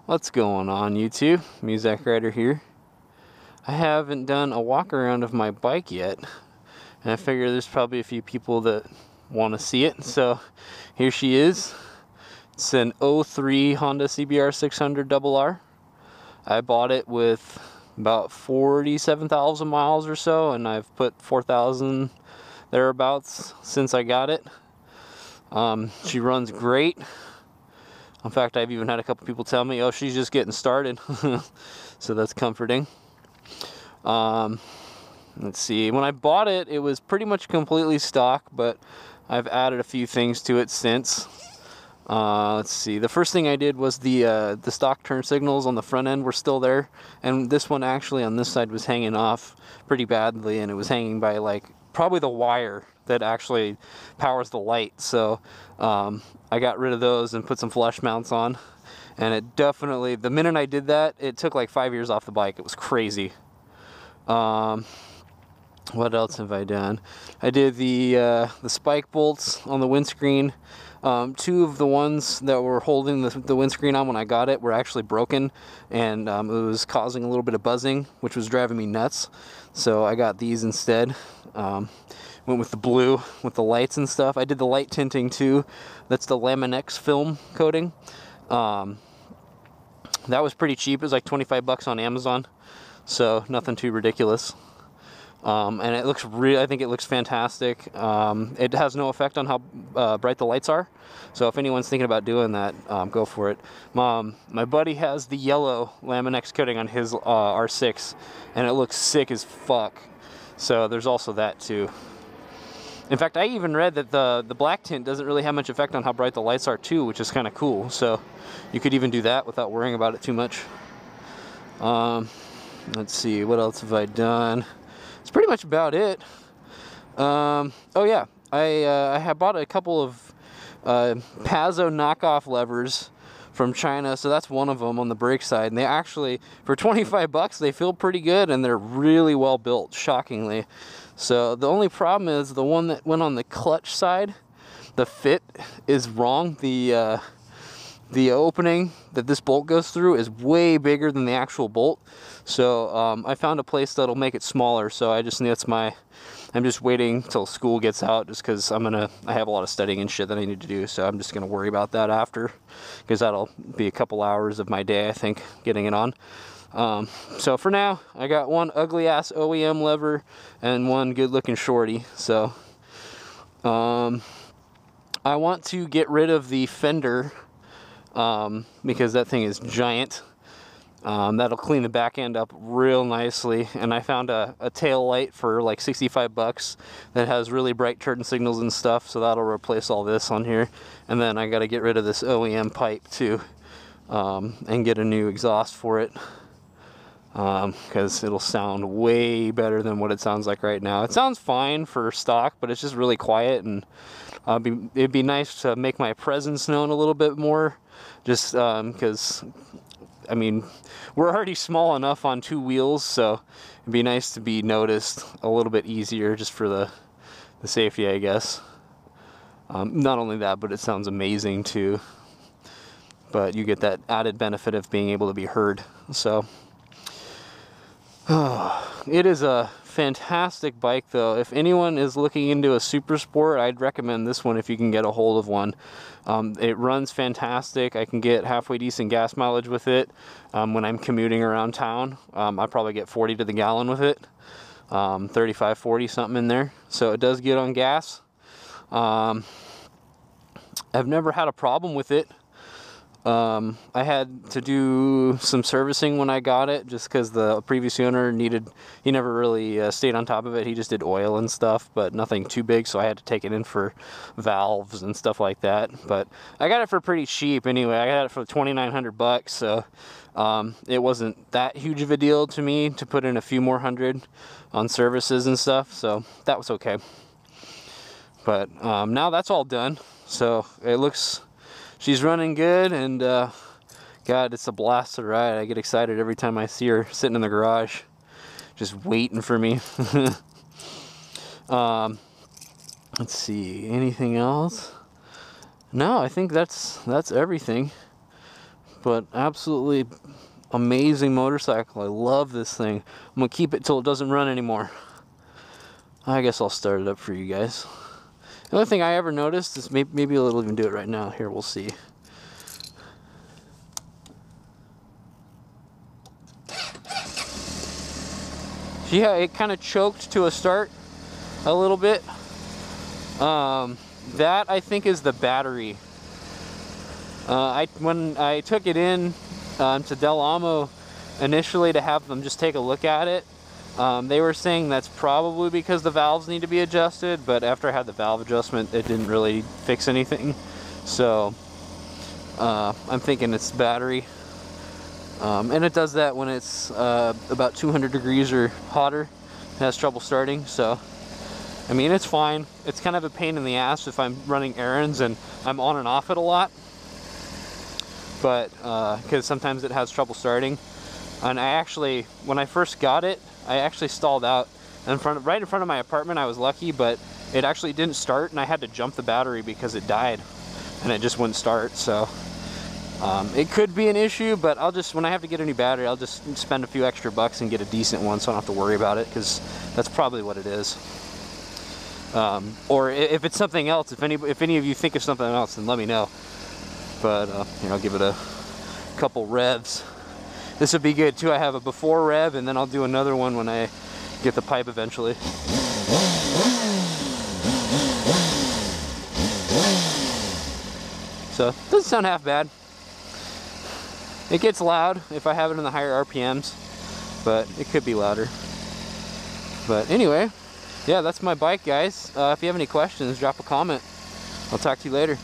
What's going on, YouTube? Muzak Rider here. I haven't done a walk around of my bike yet, and I figure there's probably a few people that want to see it, so here she is. It's an 03 Honda CBR600rr. I bought it with about 47,000 miles or so, and I've put 4,000 thereabouts since I got it. She runs great. In fact, I've even had a couple people tell me, oh, she's just getting started. So that's comforting. Let's see. When I bought it, it was pretty much completely stock, but I've added a few things to it since. Let's see. The first thing I did was the stock turn signals on the front end were still there, and this one actually on this side was hanging off pretty badly, and it was hanging by like probably the wire that actually powers the light. So I got rid of those and put some flush mounts on, and it definitely, the minute I did that, it took like 5 years off the bike. It was crazy. What else have I done? I did the spike bolts on the windscreen. Two of the ones that were holding the windscreen on when I got it were actually broken, and it was causing a little bit of buzzing, which was driving me nuts. So I got these instead. Went with the blue with the lights and stuff. I did the light tinting too. That's the Laminex film coating. That was pretty cheap. It was like 25 bucks on Amazon, so nothing too ridiculous. And it looks I think it looks fantastic. It has no effect on how bright the lights are, so if anyone's thinking about doing that, go for it. My buddy has the yellow Laminex coating on his R6, and it looks sick as fuck. So there's also that too. In fact, I even read that the black tint doesn't really have much effect on how bright the lights are too, which is kind of cool. So you could even do that without worrying about it too much. Let's see, what else have I done? It's pretty much about it. Oh yeah, I have bought a couple of Pazzo knockoff levers from China, so that's one of them on the brake side, and they actually, for 25 bucks, they feel pretty good, and they're really well built, shockingly. So the only problem is the one that went on the clutch side, the fit is wrong. The opening that this bolt goes through is way bigger than the actual bolt. So I found a place that'll make it smaller, so I'm just waiting till school gets out, just because I have a lot of studying and shit that I need to do, so I'm just gonna worry about that after, because that'll be a couple hours of my day, I think, getting it on. So for now, I got one ugly ass OEM lever and one good looking shorty. So I want to get rid of the fender, because that thing is giant. That'll clean the back end up real nicely, and I found a tail light for like 65 bucks that has really bright turn signals and stuff, so that'll replace all this on here. And then I got to get rid of this OEM pipe too, and get a new exhaust for it, because it'll sound way better than what it sounds like right now. It sounds fine for stock, but it's just really quiet, and it'd be nice to make my presence known a little bit more, just because I mean, we're already small enough on two wheels, so it'd be nice to be noticed a little bit easier, just for the safety, I guess. Not only that, but it sounds amazing too. But you get that added benefit of being able to be heard. So it is a fantastic bike, though. If anyone is looking into a super sport, I'd recommend this one if you can get a hold of one. It runs fantastic. I can get halfway decent gas mileage with it. When I'm commuting around town, I probably get 40 to the gallon with it. 35, 40, something in there. So it does get on gas. I've never had a problem with it. I had to do some servicing when I got it, just because the previous owner he never really stayed on top of it. He just did oil and stuff, but nothing too big, so I had to take it in for valves and stuff like that. But I got it for pretty cheap anyway. I got it for 2,900 bucks, so it wasn't that huge of a deal to me to put in a few more hundred on services and stuff, so that was okay. But now that's all done, so it looks... She's running good, and God, it's a blast to ride. I get excited every time I see her sitting in the garage, just waiting for me. Let's see, anything else? No, I think that's everything. But absolutely amazing motorcycle. I love this thing. I'm gonna keep it till it doesn't run anymore. I guess I'll start it up for you guys. The only thing I ever noticed is maybe it'll even do it right now. Here, we'll see. Yeah, it kind of choked to a start a little bit. That I think is the battery. When I took it in to Del Amo initially to have them just take a look at it, they were saying that's probably because the valves need to be adjusted, but after I had the valve adjustment, it didn't really fix anything. So I'm thinking it's battery. And it does that when it's about 200 degrees or hotter. It has trouble starting, so I mean, it's fine. It's kind of a pain in the ass if I'm running errands and I'm on and off it a lot, but because sometimes it has trouble starting. And I actually, when I first got it, I actually stalled out right in front of my apartment. I was lucky, but it actually didn't start, and I had to jump the battery because it died and it just wouldn't start. So it could be an issue, but when I have to get a new battery, I'll just spend a few extra bucks and get a decent one, so I don't have to worry about it, because that's probably what it is. Or if it's something else, if any of you think of something else, then let me know. But I'll give it a couple revs. This would be good too. I have a before rev, and then I'll do another one when I get the pipe eventually. So it doesn't sound half bad. It gets loud if I have it in the higher RPMs, but it could be louder. But anyway, yeah, that's my bike, guys. If you have any questions, drop a comment. I'll talk to you later.